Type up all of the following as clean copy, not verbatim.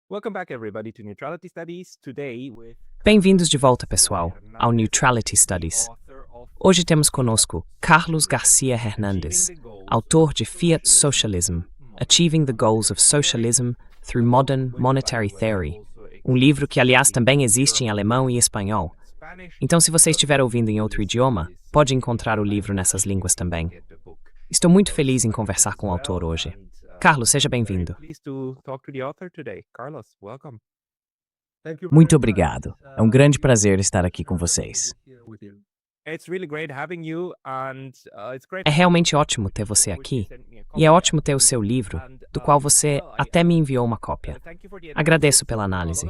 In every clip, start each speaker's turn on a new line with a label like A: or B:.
A: Welcome back, everybody, to Neutrality Studies. Today, with
B: Bem-vindos de volta, pessoal, ao Neutrality Studies. Hoje temos conosco Carlos Garcia Hernandes, autor de Fiat Socialism: Achieving the Goals of Socialism Through Modern Monetary Theory, um livro que, aliás, também existe em alemão e espanhol. Então, se você estiver ouvindo em outro idioma, pode encontrar o livro nessas línguas também. Estou muito feliz em conversar com o autor hoje. Carlos, seja bem-vindo.
A: Pleased to talk to the author today. Carlos, welcome.
C: Muito obrigado. É um grande prazer estar aqui com vocês.
A: It's really great having you, and it's great.
B: É realmente ótimo ter você aqui, e é ótimo ter o seu livro, do qual você até me enviou uma cópia. Agradeço pela análise.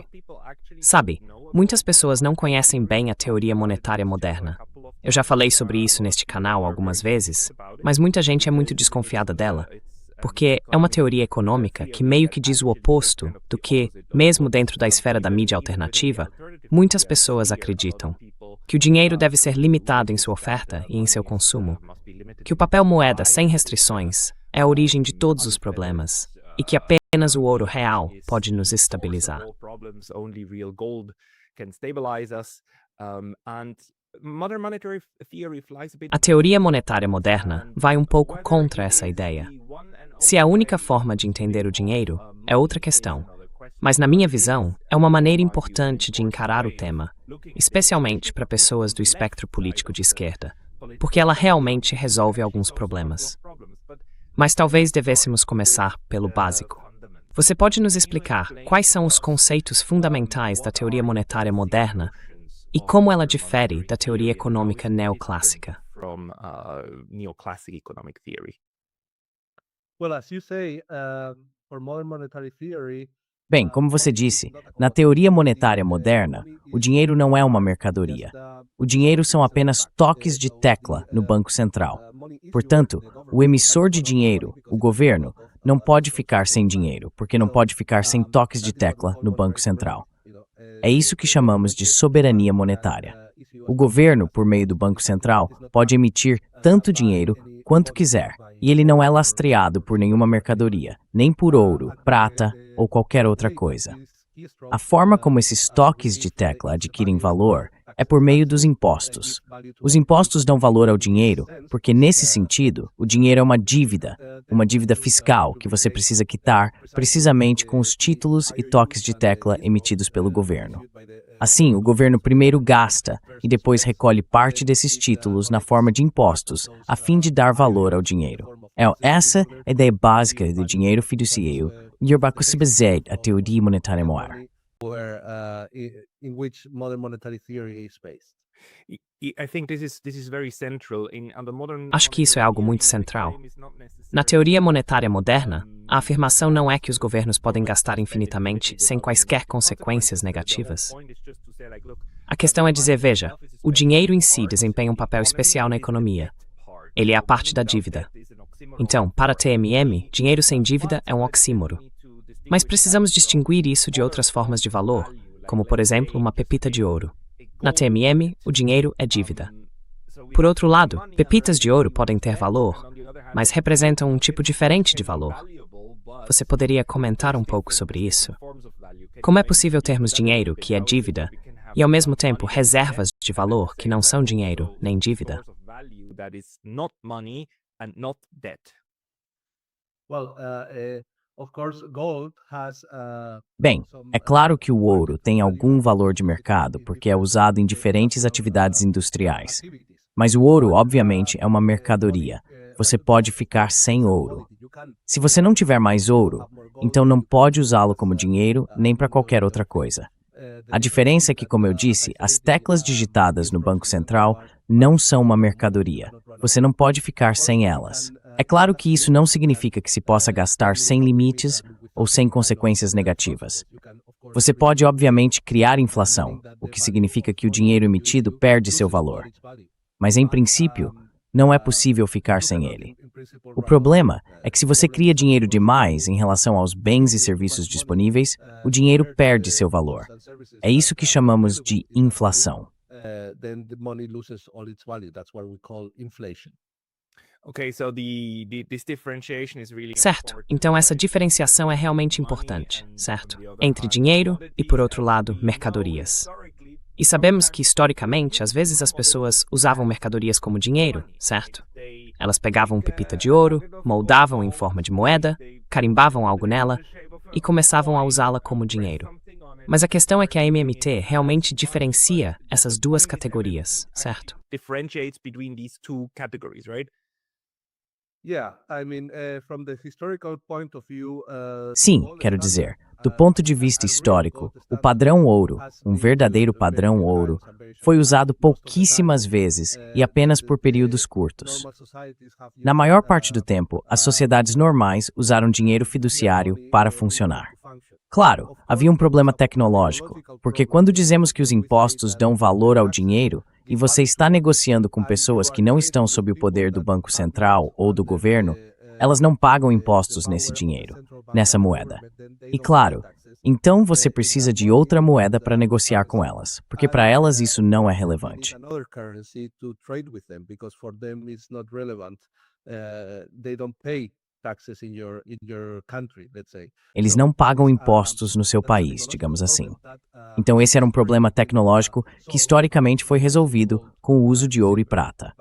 B: Sabe, muitas pessoas não conhecem bem a teoria monetária moderna. Eu já falei sobre isso neste canal algumas vezes, mas muita gente é muito desconfiada dela, porque é uma teoria econômica que meio que diz o oposto do que, mesmo dentro da esfera da mídia alternativa, muitas pessoas acreditam. Que o dinheiro deve ser limitado em sua oferta e em seu consumo. Que o papel moeda sem restrições é a origem de todos os problemas e que apenas o ouro real pode nos estabilizar. A teoria monetária moderna vai um pouco contra essa ideia. Se é a única forma de entender o dinheiro, é outra questão. Mas, na minha visão, é uma maneira importante de encarar o tema, especialmente para pessoas do espectro político de esquerda, porque ela realmente resolve alguns problemas. Mas talvez devêssemos começar pelo básico. Você pode nos explicar quais são os conceitos fundamentais da teoria monetária moderna e como ela difere da teoria econômica neoclássica?
A: From neoclassic economic theory.
D: Well, as you say, for modern monetary theory,
C: Bem, como você disse, na teoria monetária moderna, o dinheiro não é uma mercadoria. O dinheiro são apenas toques de tecla no Banco Central. Portanto, o emissor de dinheiro, o governo, não pode ficar sem dinheiro, porque não pode ficar sem toques de tecla no Banco Central. É isso que chamamos de soberania monetária. O governo, por meio do Banco Central, pode emitir tanto dinheiro quanto quiser, e ele não é lastreado por nenhuma mercadoria, nem por ouro, prata ou qualquer outra coisa. A forma como esses toques de tecla adquirem valor é por meio dos impostos. Os impostos dão valor ao dinheiro porque, nesse sentido, o dinheiro é uma dívida fiscal que você precisa quitar precisamente com os títulos e toques de tecla emitidos pelo governo. Assim, o governo primeiro gasta e depois recolhe parte desses títulos na forma de impostos, a fim de dar valor ao dinheiro. Essa é a ideia básica do dinheiro fiduciário e se baseia a teoria monetária moderna.
D: in which modern monetary theory is based.
A: I think this is very central in the modern.
B: Acho que isso é algo muito central. Na teoria monetária moderna, a afirmação não é que os governos podem gastar infinitamente sem quaisquer consequências negativas. A questão é dizer, veja, o dinheiro em si desempenha um papel especial na economia. Ele é a parte da dívida. Então, para a TMM, dinheiro sem dívida é um oxímoro. Mas precisamos distinguir isso de outras formas de valor, como, por exemplo, uma pepita de ouro. Na TMM, o dinheiro é dívida. Por outro lado, pepitas de ouro podem ter valor, mas representam um tipo diferente de valor. Você poderia comentar um pouco sobre isso? Como é possível termos dinheiro, que é dívida, e ao mesmo tempo reservas de valor, que não são dinheiro nem dívida?
D: Well, of course, gold has
C: Bem, é claro que o ouro tem algum valor de mercado porque é usado em diferentes atividades industriais. Mas o ouro, obviamente, é uma mercadoria. Você pode ficar sem ouro. Se você não tiver mais ouro, então não pode usá-lo como dinheiro nem para qualquer outra coisa. A diferença é que, como eu disse, as teclas digitadas no Banco Central não são uma mercadoria. Você não pode ficar sem elas. É claro que isso não significa que se possa gastar sem limites ou sem consequências negativas. Você pode, obviamente, criar inflação, o que significa que o dinheiro emitido perde seu valor. Mas, em princípio, não é possível ficar sem ele. O problema é que se você cria dinheiro demais em relação aos bens e serviços disponíveis, o dinheiro perde seu valor. É isso que chamamos de inflação.
D: then the money loses all its value. That's what we call inflation.
B: Certo, então essa diferenciação é realmente importante, certo? Entre dinheiro e, por outro lado, mercadorias. E sabemos que, historicamente, às vezes as pessoas usavam mercadorias como dinheiro, certo? Elas pegavam pepita de ouro, moldavam em forma de moeda, carimbavam algo nela e começavam a usá-la como dinheiro. Mas a questão é que a MMT realmente diferencia essas duas categorias, certo?
C: Sim, quero dizer, do ponto de vista histórico, o padrão ouro, um verdadeiro padrão ouro, foi usado pouquíssimas vezes e apenas por períodos curtos. Na maior parte do tempo, as sociedades normais usaram dinheiro fiduciário para funcionar. Claro, havia um problema tecnológico, porque quando dizemos que os impostos dão valor ao dinheiro, e você está negociando com pessoas que não estão sob o poder do Banco Central ou do governo, elas não pagam impostos nesse dinheiro, nessa moeda. E claro, então você precisa de outra moeda para negociar com elas, porque para elas isso não é relevante. Eles não pagam impostos no seu país, digamos assim. Então esse era um problema tecnológico que historicamente foi resolvido com o uso de ouro e prata.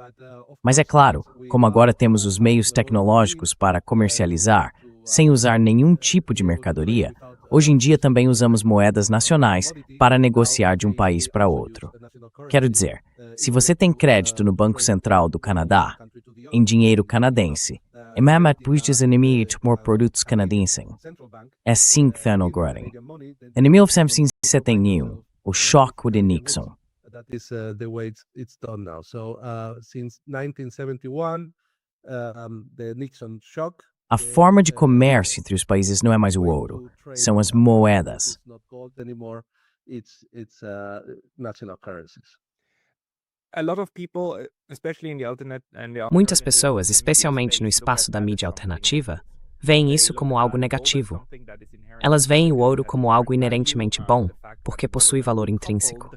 C: Mas é claro, como agora temos os meios tecnológicos para comercializar, sem usar nenhum tipo de mercadoria, hoje em dia também usamos moedas nacionais para negociar de um país para outro. Quero dizer, se você tem crédito no Banco Central do Canadá, em dinheiro canadense, e mesmo depois emitir por produtos canadenses, é assim que está agora. Em 1971, o choque de Nixon.
D: That is the way it's done now. So since 1971, the Nixon shock.
C: A forma de comércio entre os países não é mais o ouro, são as moedas.
B: Muitas pessoas, especialmente no espaço da mídia alternativa, veem isso como algo negativo. Elas veem o ouro como algo inerentemente bom, porque possui valor intrínseco.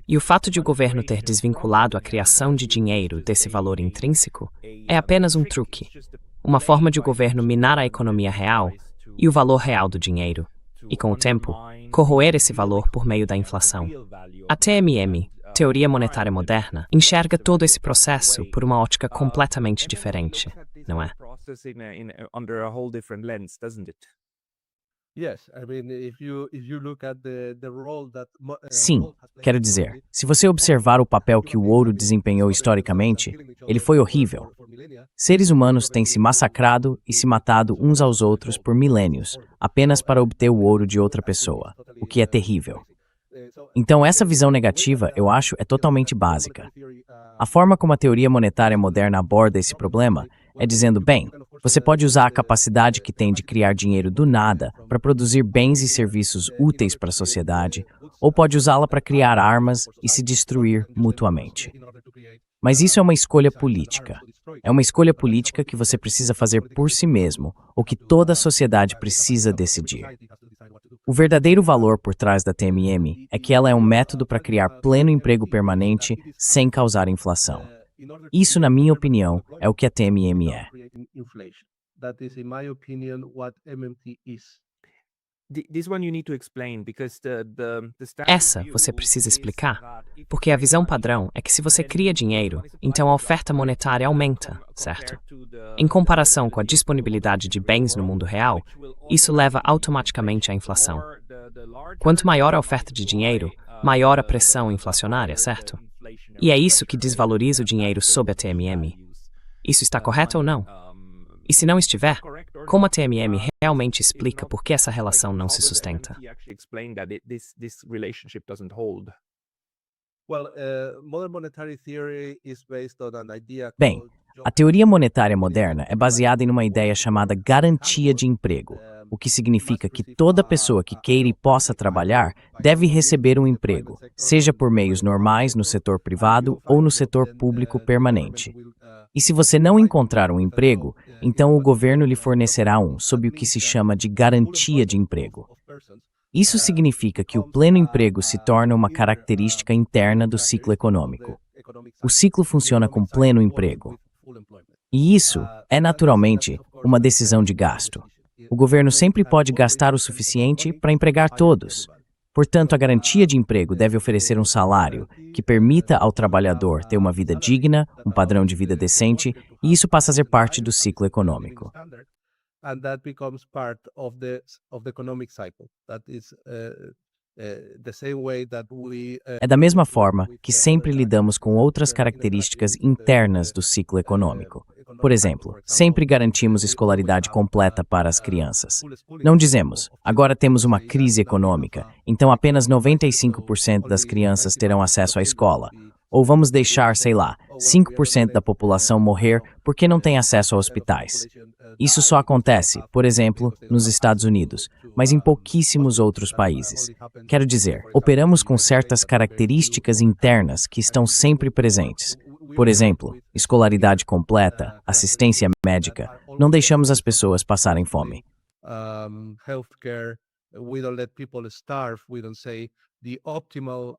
B: E o fato de o governo ter desvinculado a criação de dinheiro desse valor intrínseco é apenas um truque, uma forma de o governo minar a economia real e o valor real do dinheiro, e com o tempo, corroer esse valor por meio da inflação. A TMM, Teoria Monetária Moderna, enxerga todo esse processo por uma ótica completamente diferente, não é?
C: Sim, quero dizer, se você observar o papel que o ouro desempenhou historicamente, ele foi horrível. Seres humanos têm se massacrado e se matado uns aos outros por milênios, apenas para obter o ouro de outra pessoa, o que é terrível. Então essa visão negativa, eu acho, é totalmente básica. A forma como a teoria monetária moderna aborda esse problema é dizendo, bem, você pode usar a capacidade que tem de criar dinheiro do nada para produzir bens e serviços úteis para a sociedade, ou pode usá-la para criar armas e se destruir mutuamente. Mas isso é uma escolha política. É uma escolha política que você precisa fazer por si mesmo, ou que toda a sociedade precisa decidir. O verdadeiro valor por trás da TMM é que ela é um método para criar pleno emprego permanente sem causar inflação. Isso, na minha opinião, é o que a TMM é.
B: Essa você precisa explicar, porque a visão padrão é que se você cria dinheiro, então a oferta monetária aumenta, certo? Em comparação com a disponibilidade de bens no mundo real, isso leva automaticamente à inflação. Quanto maior a oferta de dinheiro, maior a pressão inflacionária, certo? E é isso que desvaloriza o dinheiro sob a TMM. Isso está correto ou não? E se não estiver, como a TMM realmente explica por que essa relação não se sustenta?
C: Bem, a teoria monetária moderna é baseada em uma ideia chamada garantia de emprego, o que significa que toda pessoa que queira e possa trabalhar deve receber um emprego, seja por meios normais no setor privado ou no setor público permanente. E se você não encontrar um emprego, então o governo lhe fornecerá um, sob o que se chama de garantia de emprego. Isso significa que o pleno emprego se torna uma característica interna do ciclo econômico. O ciclo funciona com pleno emprego. E isso é naturalmente uma decisão de gasto. O governo sempre pode gastar o suficiente para empregar todos. Portanto, a garantia de emprego deve oferecer um salário que permita ao trabalhador ter uma vida digna, um padrão de vida decente, e isso passa a ser parte do ciclo econômico.
D: And that becomes part of the economic cycle. That is the same way that we.
C: É da mesma forma que sempre lidamos com outras características internas do ciclo econômico. Por exemplo, sempre garantimos escolaridade completa para as crianças. Não dizemos, agora temos uma crise econômica, então apenas 95% das crianças terão acesso à escola. Ou vamos deixar, sei lá, 5% da população morrer porque não tem acesso a hospitais. Isso só acontece, por exemplo, nos Estados Unidos, mas em pouquíssimos outros países. Quero dizer, operamos com certas características internas que estão sempre presentes. Por exemplo, escolaridade completa, assistência médica, não deixamos as pessoas passarem fome.
D: Healthcare, we don't let people starve, we don't say the optimal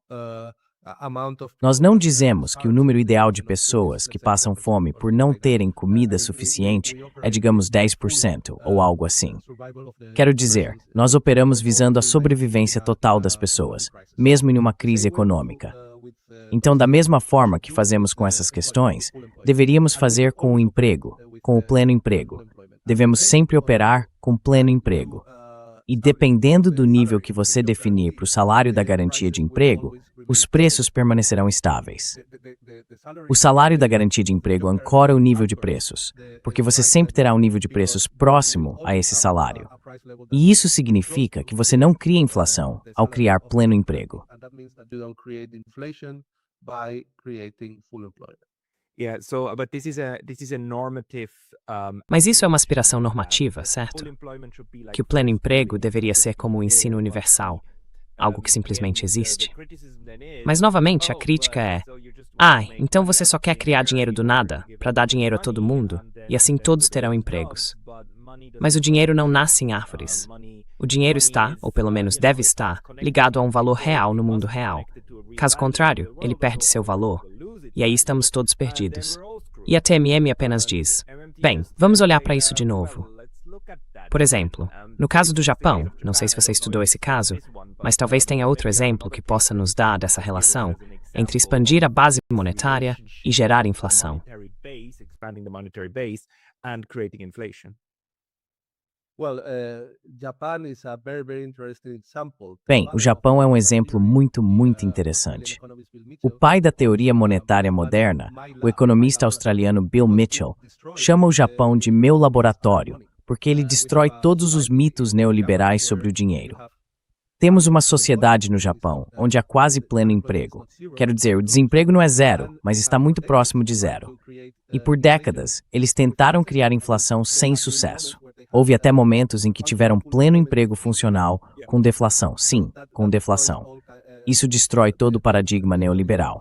C: Nós não dizemos que o número ideal de pessoas que passam fome por não terem comida suficiente é, digamos, 10% ou algo assim. Quero dizer, nós operamos visando a sobrevivência total das pessoas, mesmo em uma crise econômica. Então, da mesma forma que fazemos com essas questões, deveríamos fazer com o emprego, com o pleno emprego. Devemos sempre operar com pleno emprego. E dependendo do nível que você definir para o salário da garantia de emprego, os preços permanecerão estáveis. O salário da garantia de emprego ancora o nível de preços, porque você sempre terá um nível de preços próximo a esse salário. E isso significa que você não cria inflação ao criar pleno emprego.
B: Mas isso é uma aspiração normativa, certo? Que o pleno emprego deveria ser como o ensino universal, algo que simplesmente existe. Mas, novamente, a crítica é: então você só quer criar dinheiro do nada, para dar dinheiro a todo mundo, e assim todos terão empregos. Mas o dinheiro não nasce em árvores. O dinheiro está, ou pelo menos deve estar, ligado a um valor real no mundo real. Caso contrário, ele perde seu valor. E aí estamos todos perdidos. E a TMM apenas diz: bem, vamos olhar para isso de novo. Por exemplo, no caso do Japão, não sei se você estudou esse caso, mas talvez tenha outro exemplo que possa nos dar dessa relação entre expandir a base monetária e gerar inflação.
C: Bem, o Japão é um exemplo muito interessante. O pai da teoria monetária moderna, o economista australiano Bill Mitchell, chama o Japão de meu laboratório, porque ele destrói todos os mitos neoliberais sobre o dinheiro. Temos uma sociedade no Japão, onde há quase pleno emprego. Quero dizer, o desemprego não é zero, mas está muito próximo de zero. E por décadas, eles tentaram criar inflação sem sucesso. Houve até momentos em que tiveram pleno emprego funcional com deflação. Sim, com deflação. Isso destrói todo o paradigma neoliberal.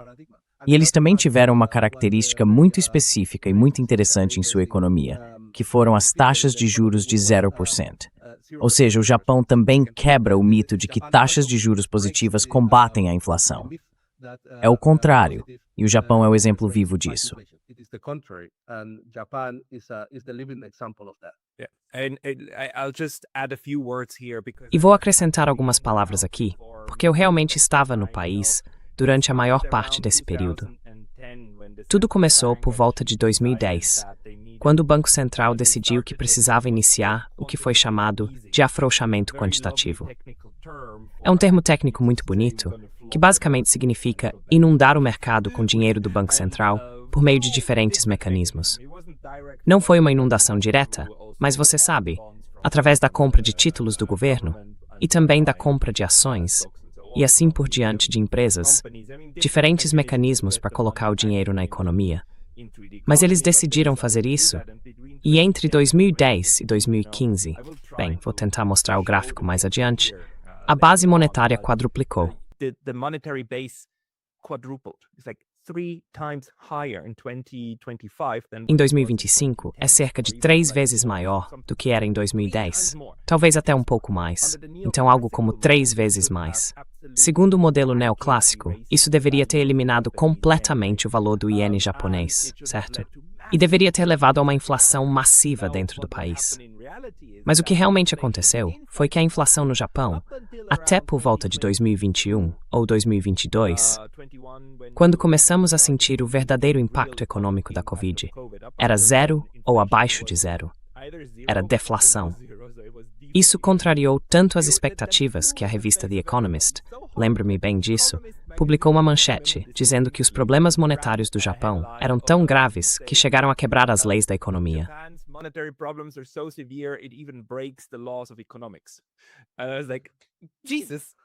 C: E eles também tiveram uma característica muito específica e muito interessante em sua economia, que foram as taxas de juros de 0%. Ou seja, o Japão também quebra o mito de que taxas de juros positivas combatem a inflação. É o contrário, e o Japão é o exemplo vivo disso.
B: E vou acrescentar algumas palavras aqui, porque eu realmente estava no país durante a maior parte desse período. Tudo começou por volta de 2010, quando o Banco Central decidiu que precisava iniciar o que foi chamado de afrouxamento quantitativo. É um termo técnico muito bonito, que basicamente significa inundar o mercado com dinheiro do Banco Central por meio de diferentes mecanismos. Não foi uma inundação direta, mas você sabe, através da compra de títulos do governo e também da compra de ações, e assim por diante de empresas, diferentes mecanismos para colocar o dinheiro na economia. Mas eles decidiram fazer isso, e entre 2010 e 2015, bem, vou tentar mostrar o gráfico mais adiante, a base monetária quadruplicou. Em 2025, é cerca de 3 vezes maior do que era em 2010, talvez até um pouco mais, então algo como 3 vezes mais. Segundo o modelo neoclássico, isso deveria ter eliminado completamente o valor do iene japonês, certo? e deveria ter levado a uma inflação massiva dentro do país. Mas o que realmente aconteceu foi que a inflação no Japão, até por volta de 2021 ou 2022, quando começamos a sentir o verdadeiro impacto econômico da Covid, era zero ou abaixo de zero. Era deflação. Isso contrariou tanto as expectativas que a revista The Economist, lembro-me bem disso, publicou uma manchete dizendo que os problemas monetários do Japão eram tão graves que chegaram a quebrar as leis da economia.
A: Monetary problems are so severe it even breaks the laws of economics. And I was like, Jesus.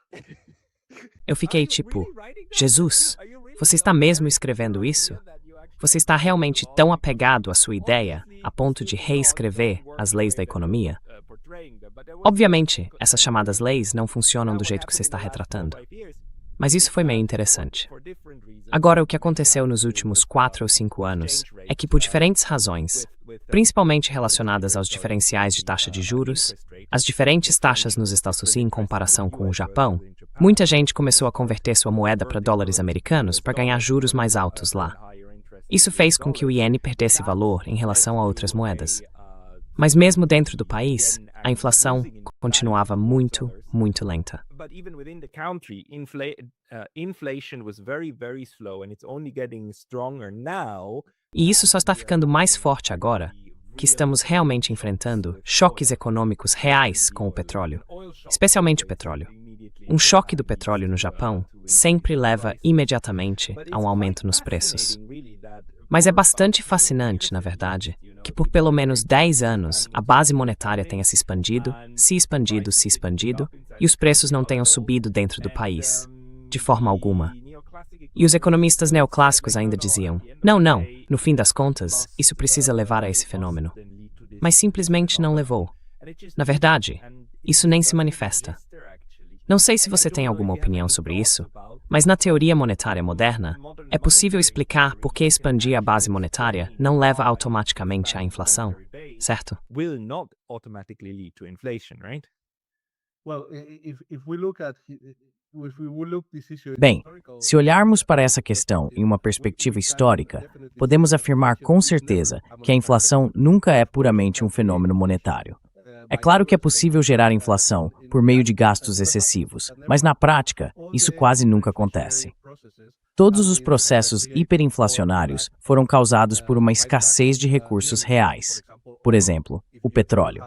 B: Eu fiquei tipo, Jesus, você está mesmo escrevendo isso? Você está realmente tão apegado à sua ideia a ponto de reescrever as leis da economia? Obviamente, essas chamadas leis não funcionam do jeito que você está retratando. Mas isso foi meio interessante. Agora, o que aconteceu nos últimos 4 ou 5 anos é que, por diferentes razões, principalmente relacionadas aos diferenciais de taxa de juros, as diferentes taxas nos Estados Unidos em comparação com o Japão, muita gente começou a converter sua moeda para dólares americanos para ganhar juros mais altos lá. Isso fez com que o iene perdesse valor em relação a outras moedas. Mas mesmo dentro do país, a inflação continuava muito, muito lenta.
A: But even within the country, inflation was very, very slow, and it's only getting stronger now.
B: E isso só está ficando mais forte agora, que estamos realmente enfrentando choques econômicos reais com o petróleo, especialmente o petróleo. Um choque do petróleo no Japão sempre leva imediatamente a um aumento nos preços. Mas é bastante fascinante, na verdade, que por pelo menos 10 anos a base monetária tenha se expandido, e os preços não tenham subido dentro do país, de forma alguma. E os economistas neoclássicos ainda diziam, não, no fim das contas, isso precisa levar a esse fenômeno. Mas simplesmente não levou. Na verdade, isso nem se manifesta. Não sei se você tem alguma opinião sobre isso, mas na teoria monetária moderna, é possível explicar por que expandir a base monetária não leva automaticamente à inflação, certo?
A: Will not automatically lead to inflation, right?
C: Bem, se olharmos para essa questão em uma perspectiva histórica, podemos afirmar com certeza que a inflação nunca é puramente um fenômeno monetário. É claro que é possível gerar inflação por meio de gastos excessivos, mas na prática, isso quase nunca acontece. Todos os processos hiperinflacionários foram causados por uma escassez de recursos reais. Por exemplo, o petróleo.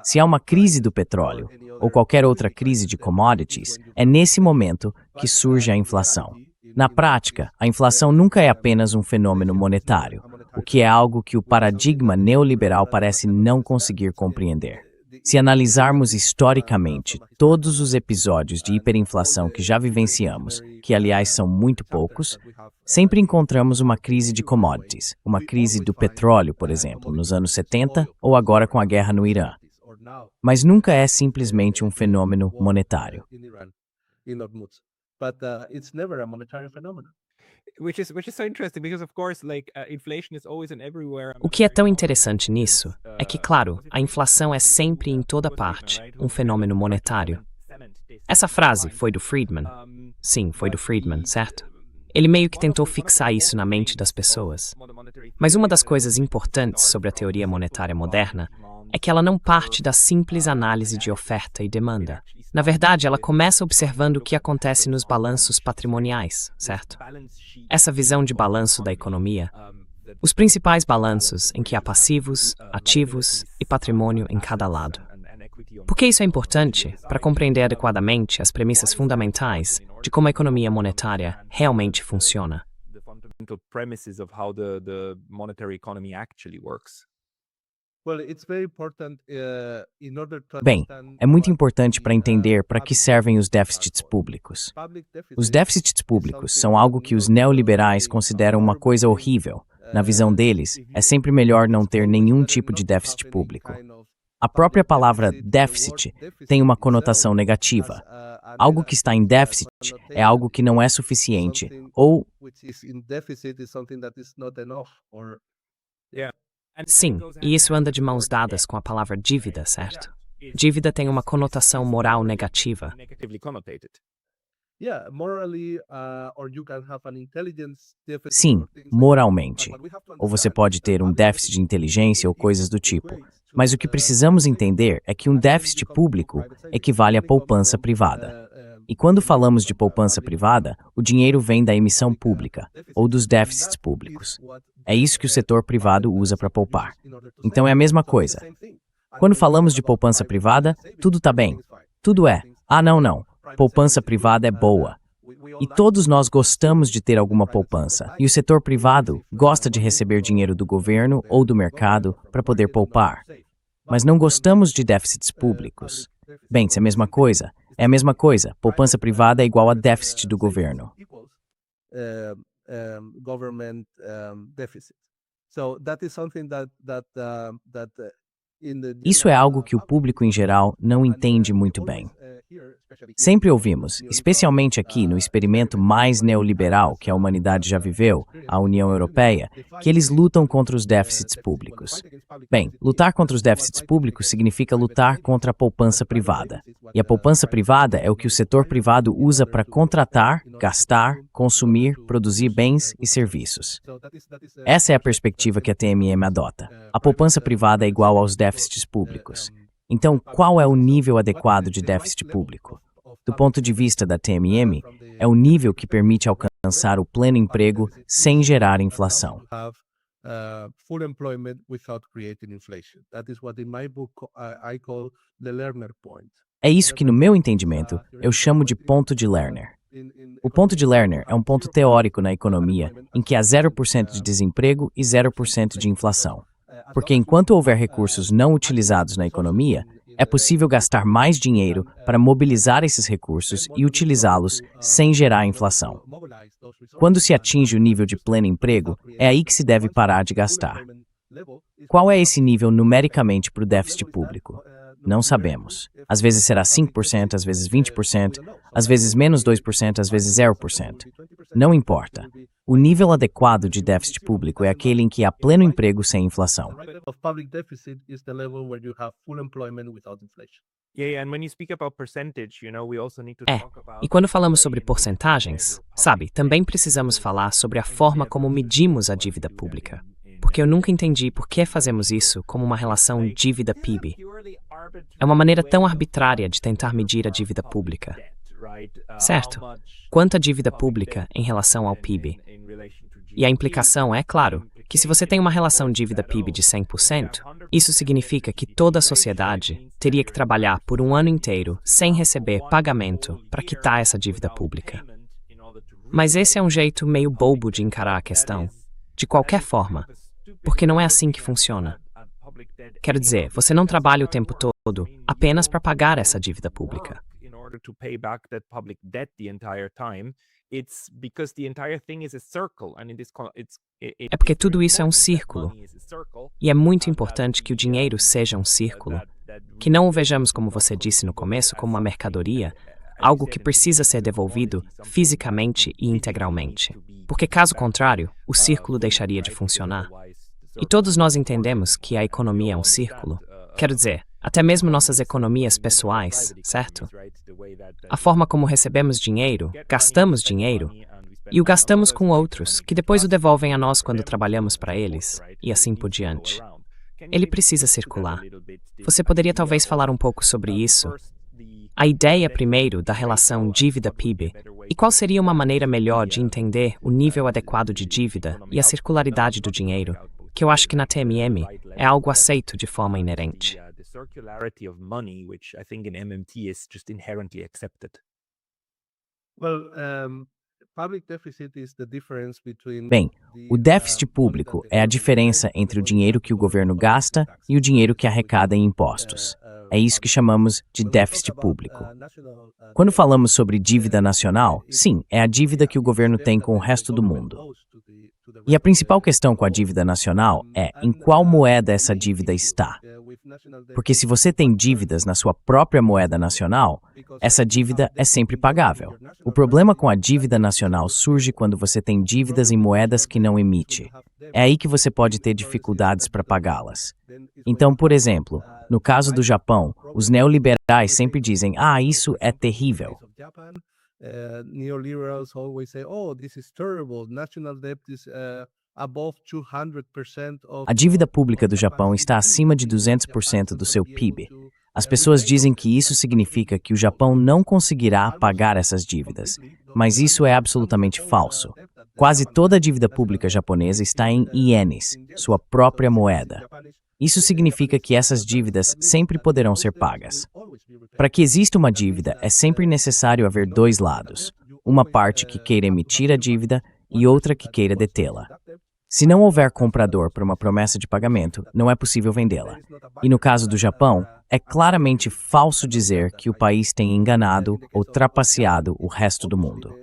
C: Se há uma crise do petróleo, ou qualquer outra crise de commodities, é nesse momento que surge a inflação. Na prática, a inflação nunca é apenas um fenômeno monetário, o que é algo que o paradigma neoliberal parece não conseguir compreender. Se analisarmos historicamente todos os episódios de hiperinflação que já vivenciamos, que aliás são muito poucos, sempre encontramos uma crise de commodities, uma crise do petróleo, por exemplo, nos anos 70 ou agora com a guerra no Irã. Mas nunca é simplesmente um fenômeno monetário.
B: O que é tão interessante nisso é que, claro, a inflação é sempre em toda parte um fenômeno monetário. Essa frase foi do Friedman. Sim, foi do Friedman, certo? Ele meio que tentou fixar isso na mente das pessoas. Mas uma das coisas importantes sobre a teoria monetária moderna é que ela não parte da simples análise de oferta e demanda. Na verdade, ela começa observando o que acontece nos balanços patrimoniais, certo? Essa visão de balanço da economia, os principais balanços em que há passivos, ativos e patrimônio em cada lado. Por que isso é importante para compreender adequadamente as premissas fundamentais de como a economia monetária realmente funciona?
C: Bem, é muito importante para entender para que servem os déficits públicos. Os déficits públicos são algo que os neoliberais consideram uma coisa horrível. Na visão deles, é sempre melhor não ter nenhum tipo de déficit público. A própria palavra déficit tem uma conotação negativa. Algo que está em déficit é algo que não é suficiente ou...
B: Sim, e isso anda de mãos dadas com a palavra dívida, certo? Dívida tem uma conotação moral negativa.
C: Sim, moralmente. Ou você pode ter um déficit de inteligência ou coisas do tipo. Mas o que precisamos entender é que um déficit público equivale à poupança privada. E quando falamos de poupança privada, o dinheiro vem da emissão pública, ou dos déficits públicos. É isso que o setor privado usa para poupar. Então é a mesma coisa. Quando falamos de poupança privada, tudo está bem. Tudo é, não, poupança privada é boa. E todos nós gostamos de ter alguma poupança. E o setor privado gosta de receber dinheiro do governo ou do mercado para poder poupar. Mas não gostamos de déficits públicos. Bem, isso é a mesma coisa. É a mesma coisa. Poupança privada é igual a déficit do governo. Isso é algo que o público em geral não entende muito bem. Sempre ouvimos, especialmente aqui no experimento mais neoliberal que a humanidade já viveu, a União Europeia, que eles lutam contra os déficits públicos. Bem, lutar contra os déficits públicos significa lutar contra a poupança privada. E a poupança privada é o que o setor privado usa para contratar, gastar, consumir, produzir bens e serviços. Essa é a perspectiva que a TMM adota. A poupança privada é igual aos déficits públicos. Então, qual é o nível adequado de déficit público? Do ponto de vista da TMM, é o nível que permite alcançar o pleno emprego sem gerar inflação. É isso que, no meu entendimento, eu chamo de ponto de Lerner. O ponto de Lerner é um ponto teórico na economia em que há 0% de desemprego e 0% de inflação. Porque enquanto houver recursos não utilizados na economia, é possível gastar mais dinheiro para mobilizar esses recursos e utilizá-los sem gerar inflação. Quando se atinge o nível de pleno emprego, é aí que se deve parar de gastar. Qual é esse nível numericamente para o déficit público? Não sabemos. Às vezes será 5%, às vezes 20%, às vezes menos 2%, às vezes 0%. Não importa. O nível adequado de déficit público é aquele em que há pleno emprego sem inflação.
B: E quando falamos sobre porcentagens, sabe, também precisamos falar sobre a forma como medimos a dívida pública. Porque eu nunca entendi por que fazemos isso como uma relação dívida-PIB. É uma maneira tão arbitrária de tentar medir a dívida pública. Certo? Quanta dívida pública em relação ao PIB? E a implicação é, claro, que se você tem uma relação dívida-PIB de 100%, isso significa que toda a sociedade teria que trabalhar por um ano inteiro sem receber pagamento para quitar essa dívida pública. Mas esse é um jeito meio bobo de encarar a questão, de qualquer forma, porque não é assim que funciona. Quero dizer, você não trabalha o tempo todo apenas para pagar essa dívida pública. É porque tudo isso é um círculo. E é muito importante que o dinheiro seja um círculo. Que não o vejamos, como você disse no começo, como uma mercadoria, algo que precisa ser devolvido fisicamente e integralmente. Porque, caso contrário, o círculo deixaria de funcionar. E todos nós entendemos que a economia é um círculo. Quero dizer, até mesmo nossas economias pessoais, certo? A forma como recebemos dinheiro, gastamos dinheiro, e o gastamos com outros, que depois o devolvem a nós quando trabalhamos para eles, e assim por diante. Ele precisa circular. Você poderia talvez falar um pouco sobre isso? A ideia, primeiro, da relação dívida-PIB, e qual seria uma maneira melhor de entender o nível adequado de dívida e a circularidade do dinheiro, que eu acho que na TMM é algo aceito de forma inerente.
C: Bem, o déficit público é a diferença entre o dinheiro que o governo gasta e o dinheiro que arrecada em impostos. É isso que chamamos de déficit público. Quando falamos sobre dívida nacional, sim, é a dívida que o governo tem com o resto do mundo. E a principal questão com a dívida nacional é em qual moeda essa dívida está. Porque se você tem dívidas na sua própria moeda nacional, essa dívida é sempre pagável. O problema com a dívida nacional surge quando você tem dívidas em moedas que não emite. É aí que você pode ter dificuldades para pagá-las. Então, por exemplo, no caso do Japão, os neoliberais sempre dizem: isso é terrível.
D: Neoliberals always say, this is terrible. National debt is above 200% of.
C: A dívida pública do Japão está acima de 200% do seu PIB. As pessoas dizem que isso significa que o Japão não conseguirá pagar essas dívidas, mas isso é absolutamente falso. Quase toda a dívida pública japonesa está em ienes, sua própria moeda. Isso significa que essas dívidas sempre poderão ser pagas. Para que exista uma dívida, é sempre necessário haver dois lados, uma parte que queira emitir a dívida e outra que queira detê-la. Se não houver comprador para uma promessa de pagamento, não é possível vendê-la. E no caso do Japão, é claramente falso dizer que o país tem enganado ou trapaceado o resto do mundo.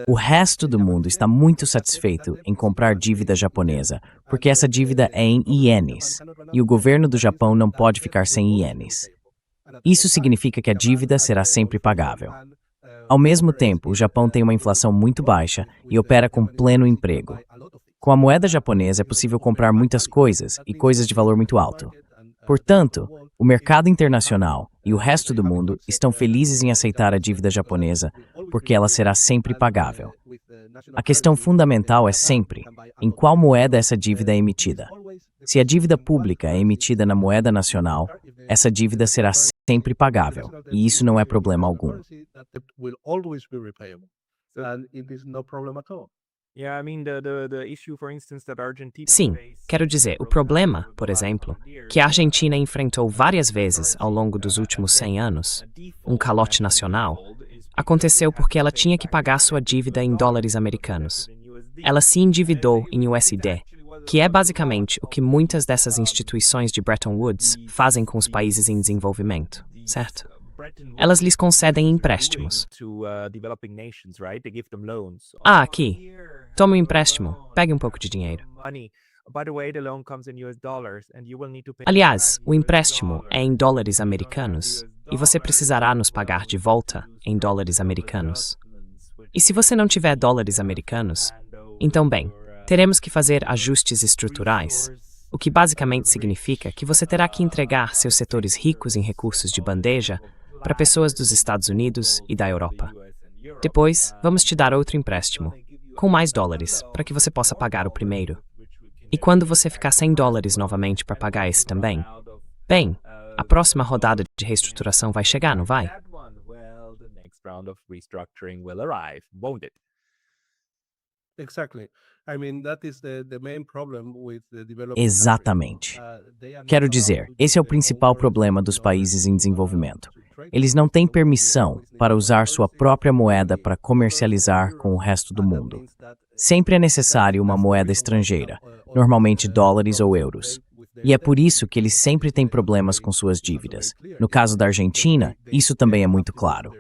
C: O resto do mundo está muito satisfeito em comprar dívida japonesa, porque essa dívida é em ienes, e o governo do Japão não pode ficar sem ienes. Isso significa que a dívida será sempre pagável. Ao mesmo tempo, o Japão tem uma inflação muito baixa e opera com pleno emprego. Com a moeda japonesa é possível comprar muitas coisas e coisas de valor muito alto. Portanto, o mercado internacional e o resto do mundo estão felizes em aceitar a dívida japonesa, porque ela será sempre pagável. A questão fundamental é sempre em qual moeda essa dívida é emitida. Se a dívida pública é emitida na moeda nacional, essa dívida será sempre pagável, e isso não é problema algum.
B: Sim, quero dizer, o problema, por exemplo, que a Argentina enfrentou várias vezes ao longo dos últimos 100 anos, um calote nacional, aconteceu porque ela tinha que pagar sua dívida em dólares americanos. Ela se endividou em USD, que é basicamente o que muitas dessas instituições de Bretton Woods fazem com os países em desenvolvimento, certo? Elas lhes concedem empréstimos. Aqui. Tome um empréstimo. Pegue um pouco de dinheiro. Aliás, o empréstimo é em dólares americanos e você precisará nos pagar de volta em dólares americanos. E se você não tiver dólares americanos, então, bem, teremos que fazer ajustes estruturais, o que basicamente significa que você terá que entregar seus setores ricos em recursos de bandeja para pessoas dos Estados Unidos e da Europa. Depois, vamos te dar outro empréstimo, com mais dólares, para que você possa pagar o primeiro. E quando você ficar sem dólares novamente para pagar esse também, bem, a próxima rodada de reestruturação vai chegar, não vai?
C: Exatamente. Quero dizer, esse é o principal problema dos países em desenvolvimento. Eles não têm permissão para usar sua própria moeda para comercializar com o resto do mundo. Sempre é necessário uma moeda estrangeira, normalmente dólares ou euros. E é por isso que eles sempre têm problemas com suas dívidas. No caso da Argentina, isso também é muito claro.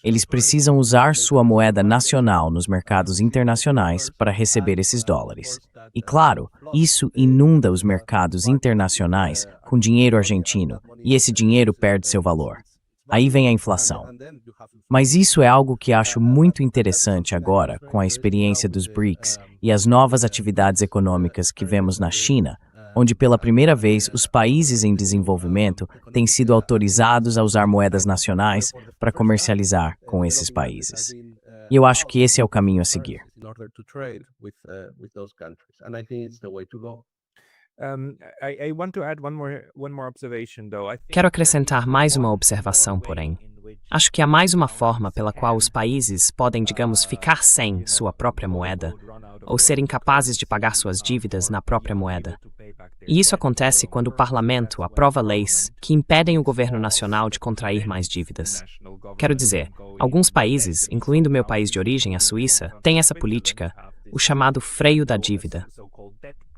C: Eles precisam usar sua moeda nacional nos mercados internacionais para receber esses dólares. E claro, isso inunda os mercados internacionais com dinheiro argentino, e esse dinheiro perde seu valor. Aí vem a inflação. Mas isso é algo que acho muito interessante agora com a experiência dos BRICS e as novas atividades econômicas que vemos na China, onde pela primeira vez os países em desenvolvimento têm sido autorizados a usar moedas nacionais para comercializar com esses países. E eu acho que esse é o caminho a seguir.
B: Quero acrescentar mais uma observação, porém. Acho que há mais uma forma pela qual os países podem, digamos, ficar sem sua própria moeda, ou serem capazes de pagar suas dívidas na própria moeda. E isso acontece quando o parlamento aprova leis que impedem o governo nacional de contrair mais dívidas. Quero dizer, alguns países, incluindo meu país de origem, a Suíça, têm essa política, o chamado freio da dívida.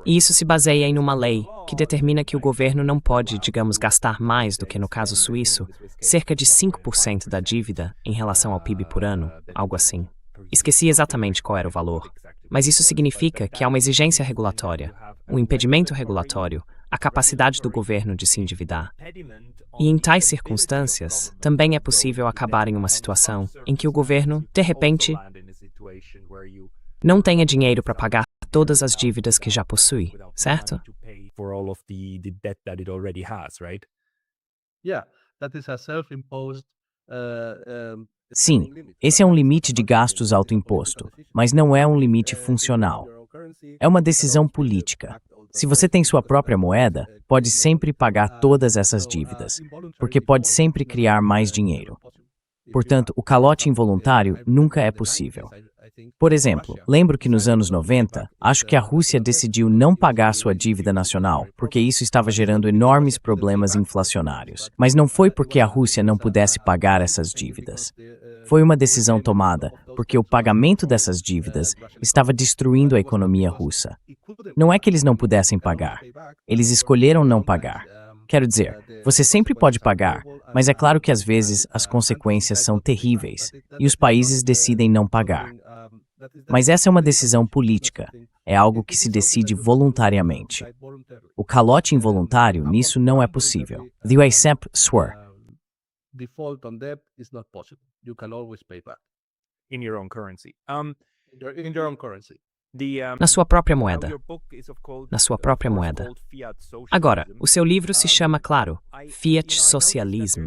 B: E isso se baseia em uma lei que determina que o governo não pode, digamos, gastar mais do que no caso suíço, cerca de 5% da dívida em relação ao PIB por ano, algo assim. Esqueci exatamente qual era o valor, mas isso significa que há uma exigência regulatória, um impedimento regulatório, a capacidade do governo de se endividar. E em tais circunstâncias, também é possível acabar em uma situação em que o governo, de repente, não tenha dinheiro para pagar todas as dívidas que já possui, certo?
D: Yeah, that is a self-imposed
C: Sim, esse é um limite de gastos autoimposto, mas não é um limite funcional. É uma decisão política. Se você tem sua própria moeda, pode sempre pagar todas essas dívidas, porque pode sempre criar mais dinheiro. Portanto, o calote involuntário nunca é possível. Por exemplo, lembro que nos anos 90, acho que a Rússia decidiu não pagar sua dívida nacional, porque isso estava gerando enormes problemas inflacionários. Mas não foi porque a Rússia não pudesse pagar essas dívidas. Foi uma decisão tomada porque o pagamento dessas dívidas estava destruindo a economia russa. Não é que eles não pudessem pagar. Eles escolheram não pagar. Quero dizer, você sempre pode pagar, mas é claro que às vezes as consequências são terríveis e os países decidem não pagar. Mas essa é uma decisão política, é algo que se decide voluntariamente. O calote involuntário nisso não é possível. The ICEP swore.
D: Default on debt is not possible. You can always pay back
A: In your own currency.
D: in your own currency.
B: Na sua própria moeda. Na sua própria moeda. Agora, o seu livro se chama, claro, Fiat Socialism.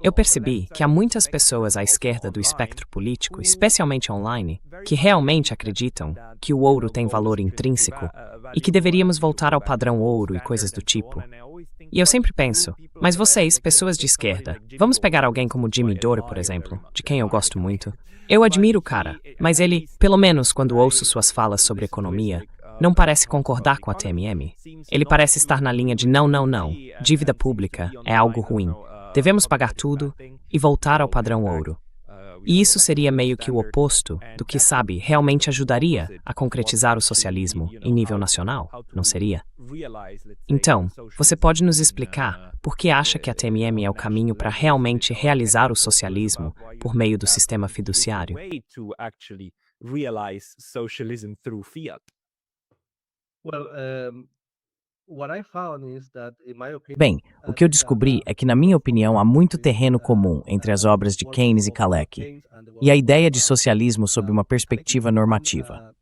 B: Eu percebi que há muitas pessoas à esquerda do espectro político, especialmente online, que realmente acreditam que o ouro tem valor intrínseco e que deveríamos voltar ao padrão ouro e coisas do tipo. E eu sempre penso, mas vocês, pessoas de esquerda, vamos pegar alguém como Jimmy Dore, por exemplo, de quem eu gosto muito. Eu admiro o cara, mas ele, pelo menos quando ouço suas falas sobre economia, não parece concordar com a TMM. Ele parece estar na linha de não, dívida pública é algo ruim. Devemos pagar tudo e voltar ao padrão ouro. E isso seria meio que o oposto do que, sabe, realmente ajudaria a concretizar o socialismo em nível nacional, não seria? Então, você pode nos explicar por que acha que a TMM é o caminho para realmente realizar o socialismo por meio do sistema fiduciário?
C: Bem, o que eu descobri é que, na minha opinião, há muito terreno comum entre as obras de Keynes e Kalecki e a ideia de socialismo sob uma perspectiva normativa.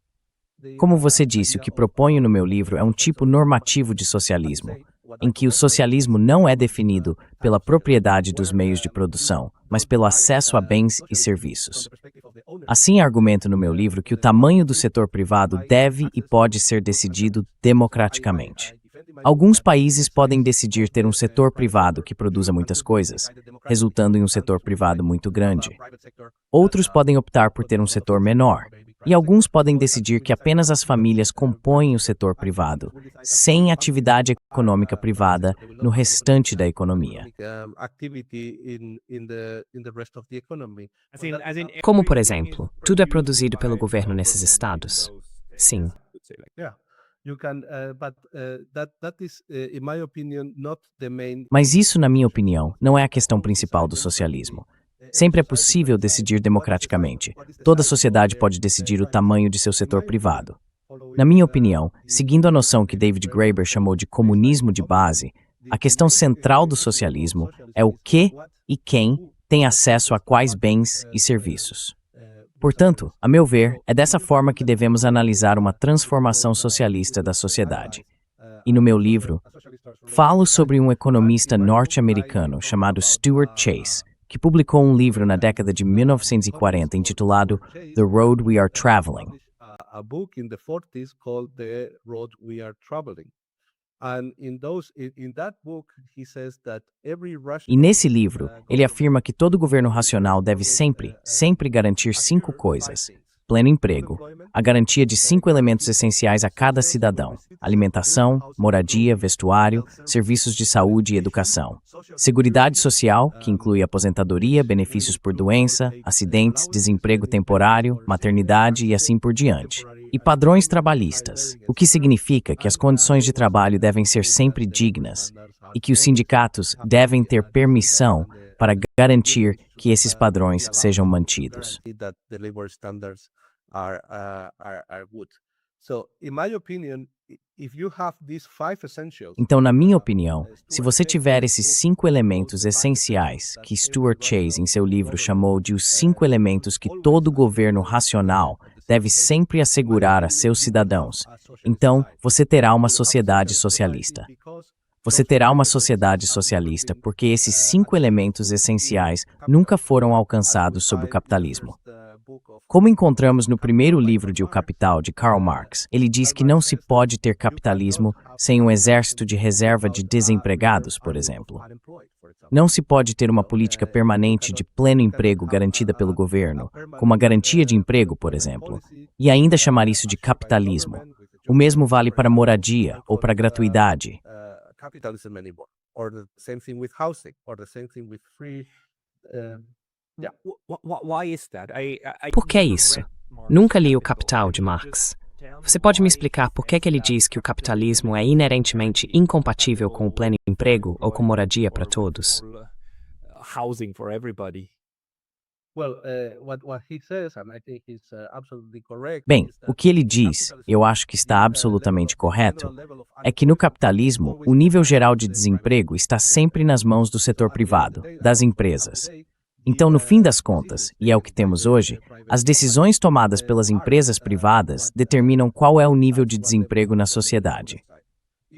C: Como você disse, o que proponho no meu livro é um tipo normativo de socialismo, em que o socialismo não é definido pela propriedade dos meios de produção, mas pelo acesso a bens e serviços. Assim, argumento no meu livro que o tamanho do setor privado deve e pode ser decidido democraticamente. Alguns países podem decidir ter um setor privado que produza muitas coisas, resultando em um setor privado muito grande. Outros podem optar por ter um setor menor, e alguns podem decidir que apenas as famílias compõem o setor privado, sem atividade econômica privada no restante da economia.
B: Como, por exemplo, tudo é produzido pelo governo nesses estados? Sim.
C: Mas isso, na minha opinião, não é a questão principal do socialismo. Sempre é possível decidir democraticamente. Toda sociedade pode decidir o tamanho de seu setor privado. Na minha opinião, seguindo a noção que David Graeber chamou de comunismo de base, a questão central do socialismo é o que e quem tem acesso a quais bens e serviços. Portanto, a meu ver, é dessa forma que devemos analisar uma transformação socialista da sociedade. E no meu livro, falo sobre um economista norte-americano chamado Stuart Chase, que publicou um livro na década de 1940 intitulado The Road We Are Traveling. E nesse livro, ele afirma que todo governo racional deve sempre garantir 5 coisas: pleno emprego, a garantia de 5 elementos essenciais a cada cidadão: alimentação, moradia, vestuário, serviços de saúde e educação; seguridade social, que inclui aposentadoria, benefícios por doença, acidentes, desemprego temporário, maternidade e assim por diante; e padrões trabalhistas, o que significa que as condições de trabalho devem ser sempre dignas e que os sindicatos devem ter permissão para garantir que esses padrões sejam mantidos. Então, na minha opinião, se você tiver esses 5 elementos essenciais que Stuart Chase em seu livro chamou de os 5 elementos que todo governo racional deve sempre assegurar a seus cidadãos, então você terá uma sociedade socialista. Você terá uma sociedade socialista porque esses 5 elementos essenciais nunca foram alcançados sob o capitalismo. Como encontramos no primeiro livro de O Capital, de Karl Marx, ele diz que não se pode ter capitalismo sem um exército de reserva de desempregados, por exemplo. Não se pode ter uma política permanente de pleno emprego garantida pelo governo, como a garantia de emprego, por exemplo, e ainda chamar isso de capitalismo. O mesmo vale para moradia ou para gratuidade.
B: Por que isso? Nunca li O Capital de Marx. Você pode me explicar por que ele diz que o capitalismo é inerentemente incompatível com o pleno emprego ou com moradia para todos?
C: Bem, o que ele diz, eu acho que está absolutamente correto, é que no capitalismo, o nível geral de desemprego está sempre nas mãos do setor privado, das empresas. Então, no fim das contas, e é o que temos hoje, as decisões tomadas pelas empresas privadas determinam qual é o nível de desemprego na sociedade.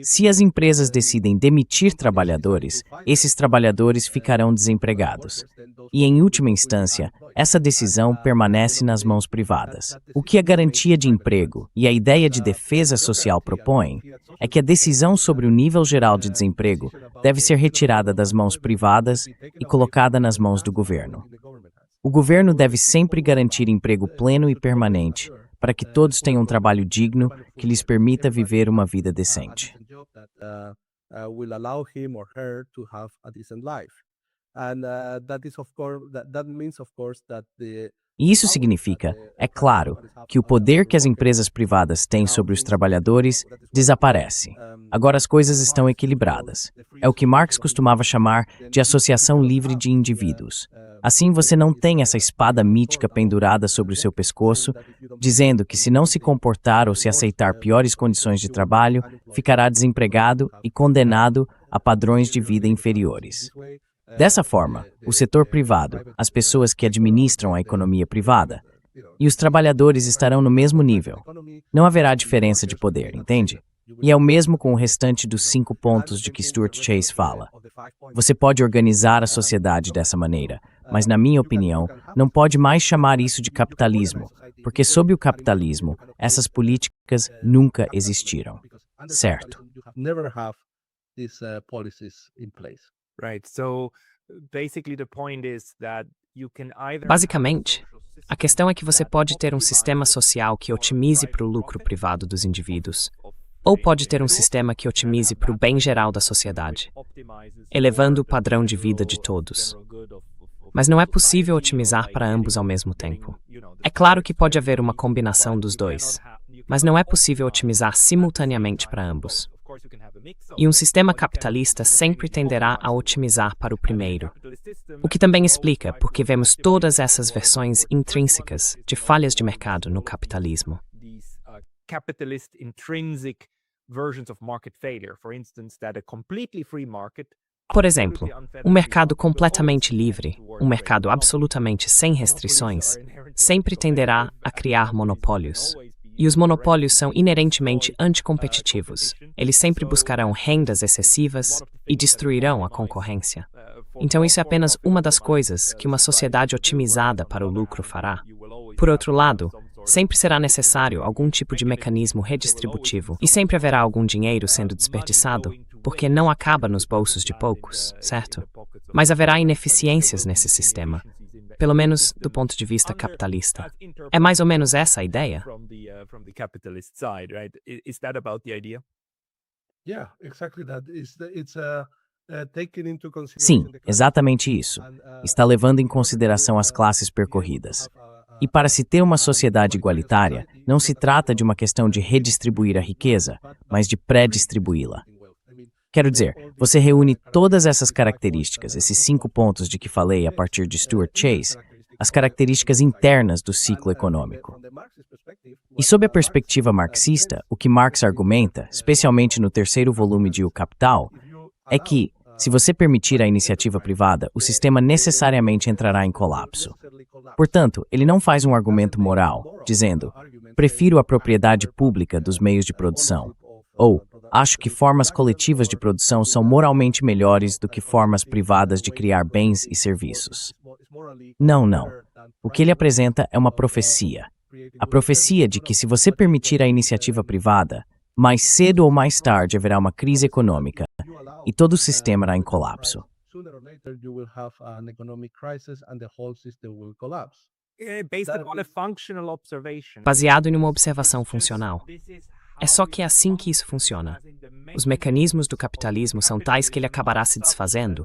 C: Se as empresas decidem demitir trabalhadores, esses trabalhadores ficarão desempregados. E, em última instância, essa decisão permanece nas mãos privadas. O que a garantia de emprego e a ideia de defesa social propõem é que a decisão sobre o nível geral de desemprego deve ser retirada das mãos privadas e colocada nas mãos do governo. O governo deve sempre garantir emprego pleno e permanente para que todos tenham um trabalho digno que lhes permita viver uma vida decente. E isso significa, é claro, que o poder que as empresas privadas têm sobre os trabalhadores desaparece. Agora as coisas estão equilibradas. É o que Marx costumava chamar de associação livre de indivíduos. Assim você não tem essa espada mítica pendurada sobre o seu pescoço, dizendo que se não se comportar ou se aceitar piores condições de trabalho, ficará desempregado e condenado a padrões de vida inferiores. Dessa forma, o setor privado, as pessoas que administram a economia privada, e os trabalhadores estarão no mesmo nível. Não haverá diferença de poder, entende? E é o mesmo com o restante dos 5 pontos de que Stuart Chase fala. Você pode organizar a sociedade dessa maneira, mas, na minha opinião, não pode mais chamar isso de capitalismo, porque sob o capitalismo, essas políticas nunca existiram. Certo?
B: Basicamente, a questão é que você pode ter um sistema social que otimize para o lucro privado dos indivíduos, ou pode ter um sistema que otimize para o bem geral da sociedade, elevando o padrão de vida de todos. Mas não é possível otimizar para ambos ao mesmo tempo. É claro que pode haver uma combinação dos dois, mas não é possível otimizar simultaneamente para ambos. E um sistema capitalista sempre tenderá a otimizar para o primeiro. O que também explica porque vemos todas essas versões intrínsecas de falhas de mercado no capitalismo. Por exemplo, um mercado completamente livre, um mercado absolutamente sem restrições, sempre tenderá a criar monopólios. E os monopólios são inerentemente anticompetitivos. Eles sempre buscarão rendas excessivas e destruirão a concorrência. Então isso é apenas uma das coisas que uma sociedade otimizada para o lucro fará. Por outro lado, sempre será necessário algum tipo de mecanismo redistributivo e sempre haverá algum dinheiro sendo desperdiçado, porque não acaba nos bolsos de poucos, certo? Mas haverá ineficiências nesse sistema, pelo menos do ponto de vista capitalista. É mais ou menos essa a ideia?
C: Sim, exatamente isso. Está levando em consideração as classes percorridas. E para se ter uma sociedade igualitária, não se trata de uma questão de redistribuir a riqueza, mas de pré-distribuí-la. Quero dizer, você reúne todas essas características, esses 5 pontos de que falei a partir de Stuart Chase, as características internas do ciclo econômico. E sob a perspectiva marxista, o que Marx argumenta, especialmente no terceiro volume de O Capital, é que, se você permitir a iniciativa privada, o sistema necessariamente entrará em colapso. Portanto, ele não faz um argumento moral, dizendo, prefiro a propriedade pública dos meios de produção, ou acho que formas coletivas de produção são moralmente melhores do que formas privadas de criar bens e serviços. Não, não. O que ele apresenta é uma profecia. A profecia de que se você permitir a iniciativa privada, mais cedo ou mais tarde haverá uma crise econômica e todo o sistema irá em colapso.
B: Baseado em uma observação funcional. É só que é assim que isso funciona. Os mecanismos do capitalismo são tais que ele acabará se desfazendo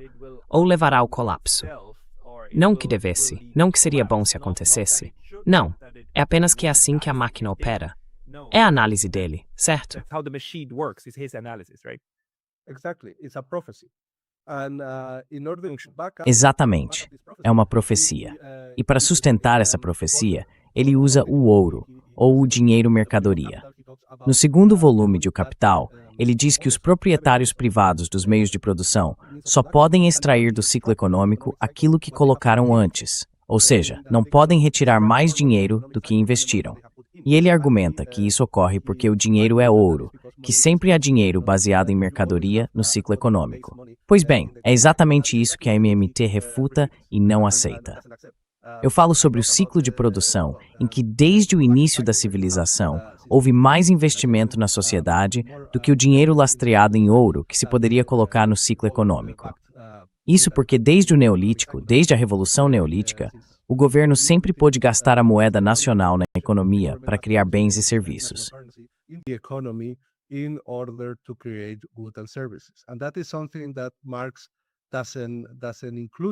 B: ou levará ao colapso. Não que devesse, não que seria bom se acontecesse. Não, é apenas que é assim que a máquina opera. É a análise dele, certo?
C: Exatamente. É uma profecia. E para sustentar essa profecia, ele usa o ouro, ou o dinheiro mercadoria. No segundo volume de O Capital, ele diz que os proprietários privados dos meios de produção só podem extrair do ciclo econômico aquilo que colocaram antes, ou seja, não podem retirar mais dinheiro do que investiram. E ele argumenta que isso ocorre porque o dinheiro é ouro, que sempre há dinheiro baseado em mercadoria no ciclo econômico. Pois bem, é exatamente isso que a MMT refuta e não aceita. Eu falo sobre o ciclo de produção, em que desde o início da civilização, houve mais investimento na sociedade do que o dinheiro lastreado em ouro que se poderia colocar no ciclo econômico. Isso porque desde o Neolítico, desde a Revolução Neolítica, o governo sempre pôde gastar a moeda nacional na economia para criar bens e serviços.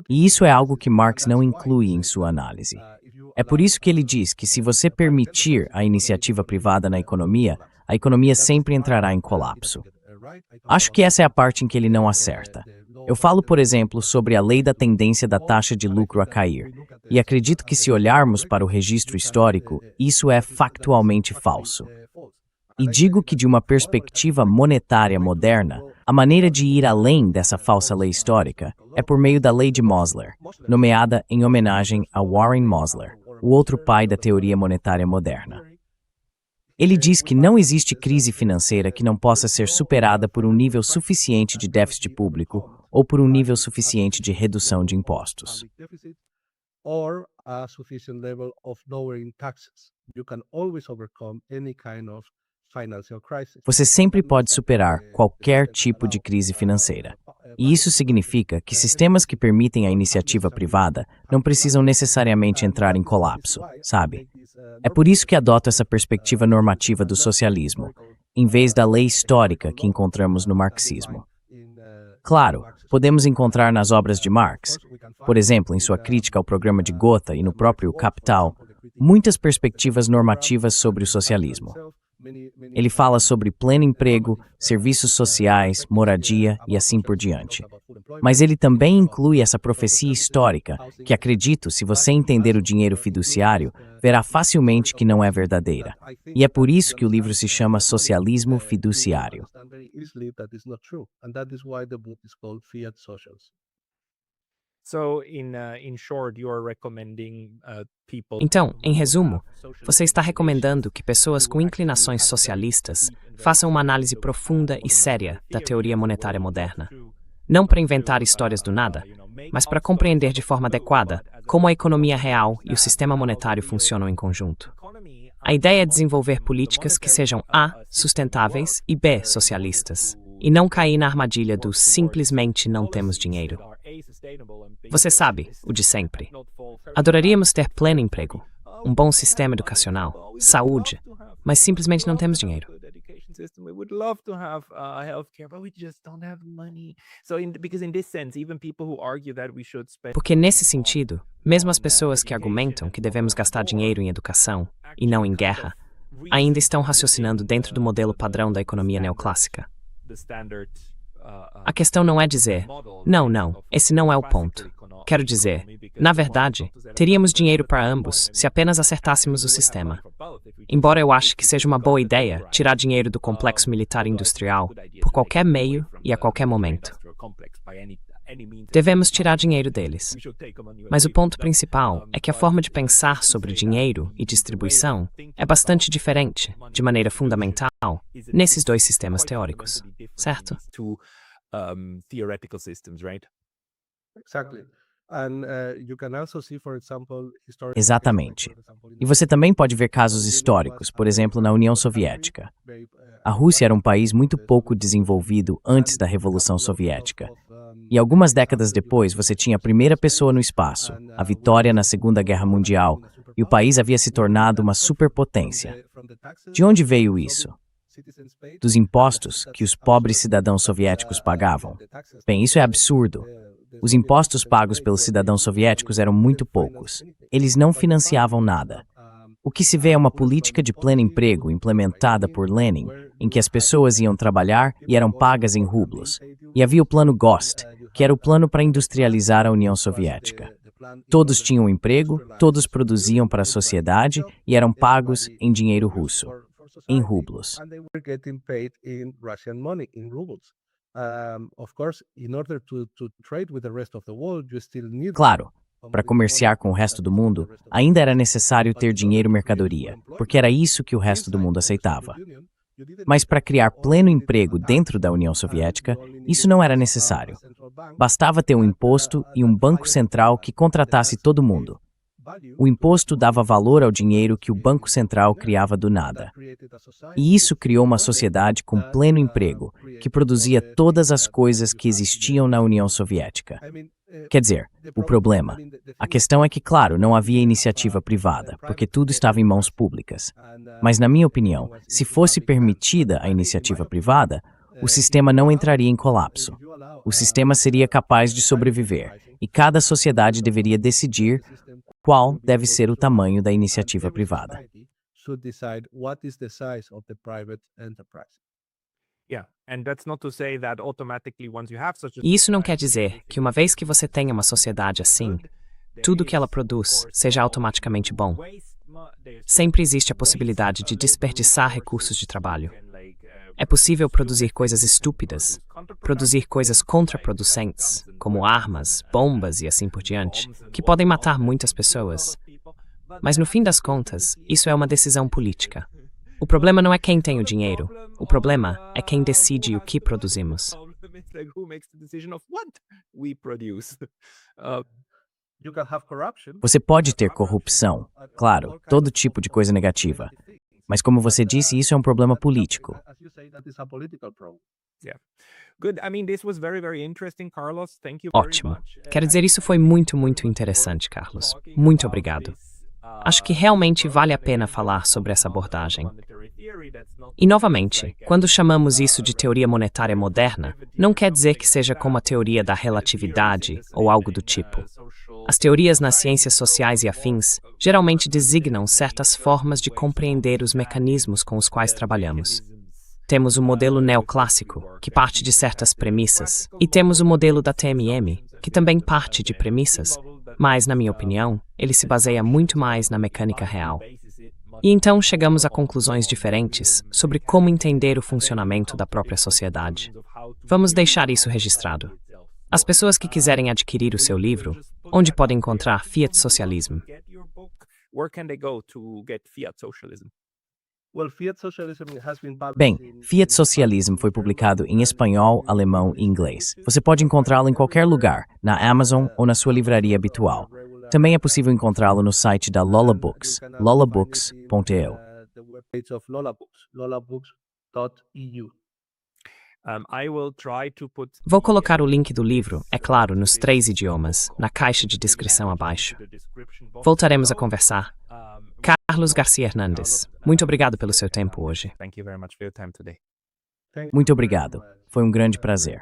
C: E isso é algo que Marx não inclui em sua análise. É por isso que ele diz que se você permitir a iniciativa privada na economia, a economia sempre entrará em colapso. Acho que essa é a parte em que ele não acerta. Eu falo, por exemplo, sobre a lei da tendência da taxa de lucro a cair, e acredito que se olharmos para o registro histórico, isso é factualmente falso. E digo que de uma perspectiva monetária moderna, a maneira de ir além dessa falsa lei histórica é por meio da lei de Mosler, nomeada em homenagem a Warren Mosler, o outro pai da teoria monetária moderna. Ele diz que não existe crise financeira que não possa ser superada por um nível suficiente de déficit público ou por um nível suficiente de redução de impostos. Você sempre pode superar qualquer tipo de crise financeira. E isso significa que sistemas que permitem a iniciativa privada não precisam necessariamente entrar em colapso, sabe? É por isso que adoto essa perspectiva normativa do socialismo, em vez da lei histórica que encontramos no marxismo. Claro, podemos encontrar nas obras de Marx, por exemplo, em sua crítica ao programa de Gotha e no próprio Capital, muitas perspectivas normativas sobre o socialismo. Ele fala sobre pleno emprego, serviços sociais, moradia e assim por diante. Mas ele também inclui essa profecia histórica, que acredito, se você entender o dinheiro fiduciário, verá facilmente que não é verdadeira. E é por isso que o livro se chama Socialismo Fiduciário.
B: Então, em resumo, você está recomendando que pessoas com inclinações socialistas façam uma análise profunda e séria da teoria monetária moderna. Não para inventar histórias do nada, mas para compreender de forma adequada como a economia real e o sistema monetário funcionam em conjunto. A ideia é desenvolver políticas que sejam A, sustentáveis e B, socialistas, e não cair na armadilha do simplesmente não temos dinheiro. Você sabe, o de sempre. Adoraríamos ter pleno emprego, um bom sistema educacional, saúde, mas simplesmente não temos dinheiro. Porque nesse sentido, mesmo as pessoas que argumentam que devemos gastar dinheiro em educação, e não em guerra, ainda estão raciocinando dentro do modelo padrão da economia neoclássica. A questão não é dizer, não, esse não é o ponto. Quero dizer, na verdade, teríamos dinheiro para ambos se apenas acertássemos o sistema. Embora eu ache que seja uma boa ideia tirar dinheiro do complexo militar industrial por qualquer meio e a qualquer momento. Devemos tirar dinheiro deles. Mas o ponto principal é que a forma de pensar sobre dinheiro e distribuição é bastante diferente, de maneira fundamental, nesses dois sistemas teóricos, certo?
D: Exactly. And you can also see, for example,
C: Exatamente. E você também pode ver casos históricos, por exemplo, na União Soviética. A Rússia era um país muito pouco desenvolvido antes da Revolução Soviética. E algumas décadas depois, você tinha a primeira pessoa no espaço, a vitória na Segunda Guerra Mundial, e o país havia se tornado uma superpotência. De onde veio isso? Dos impostos que os pobres cidadãos soviéticos pagavam. Bem, isso é absurdo. Os impostos pagos pelos cidadãos soviéticos eram muito poucos. Eles não financiavam nada. O que se vê é uma política de pleno emprego implementada por Lenin, em que as pessoas iam trabalhar e eram pagas em rublos. E havia o plano GOST, que era o plano para industrializar a União Soviética. Todos tinham emprego, todos produziam para a sociedade e eram pagos em dinheiro russo, em rublos. Claro, para comerciar com o resto do mundo, ainda era necessário ter dinheiro e mercadoria, porque era isso que o resto do mundo aceitava. Mas para criar pleno emprego dentro da União Soviética, isso não era necessário. Bastava ter um imposto e um banco central que contratasse todo mundo. O imposto dava valor ao dinheiro que o Banco Central criava do nada. E isso criou uma sociedade com pleno emprego, que produzia todas as coisas que existiam na União Soviética. Quer dizer, a questão é que, claro, não havia iniciativa privada, porque tudo estava em mãos públicas. Mas, na minha opinião, se fosse permitida a iniciativa privada, o sistema não entraria em colapso. O sistema seria capaz de sobreviver, e cada sociedade deveria decidir qual deve ser o tamanho da iniciativa privada.
B: E isso não quer dizer que uma vez que você tenha uma sociedade assim, tudo que ela produz seja automaticamente bom. Sempre existe a possibilidade de desperdiçar recursos de trabalho. É possível produzir coisas estúpidas, produzir coisas contraproducentes, como armas, bombas e assim por diante, que podem matar muitas pessoas. Mas no fim das contas, isso é uma decisão política. O problema não é quem tem o dinheiro, o problema é quem decide o que produzimos.
C: Você pode ter corrupção, claro, todo tipo de coisa negativa. Mas como você disse, isso é um problema político.
B: Ótimo. Quero dizer, isso foi muito interessante, Carlos. Muito obrigado. Acho que realmente vale a pena falar sobre essa abordagem. E, novamente, quando chamamos isso de teoria monetária moderna, não quer dizer que seja como a teoria da relatividade ou algo do tipo. As teorias nas ciências sociais e afins geralmente designam certas formas de compreender os mecanismos com os quais trabalhamos. Temos o modelo neoclássico, que parte de certas premissas, e temos o modelo da TMM, que também parte de premissas, mas, na minha opinião, ele se baseia muito mais na mecânica real. E então chegamos a conclusões diferentes sobre como entender o funcionamento da própria sociedade. Vamos deixar isso registrado. As pessoas que quiserem adquirir o seu livro, onde podem encontrar Fiat Socialism?
C: Bem, Fiat Socialism foi publicado em espanhol, alemão e inglês. Você pode encontrá-lo em qualquer lugar, na Amazon ou na sua livraria habitual. Também é possível encontrá-lo no site da Lola Books, lolabooks.eu.
B: Vou colocar o link do livro, é claro, nos 3 idiomas, na caixa de descrição abaixo. Voltaremos a conversar. Carlos Garcia Hernandes, muito obrigado pelo seu tempo hoje.
C: Muito obrigado. Foi um grande prazer.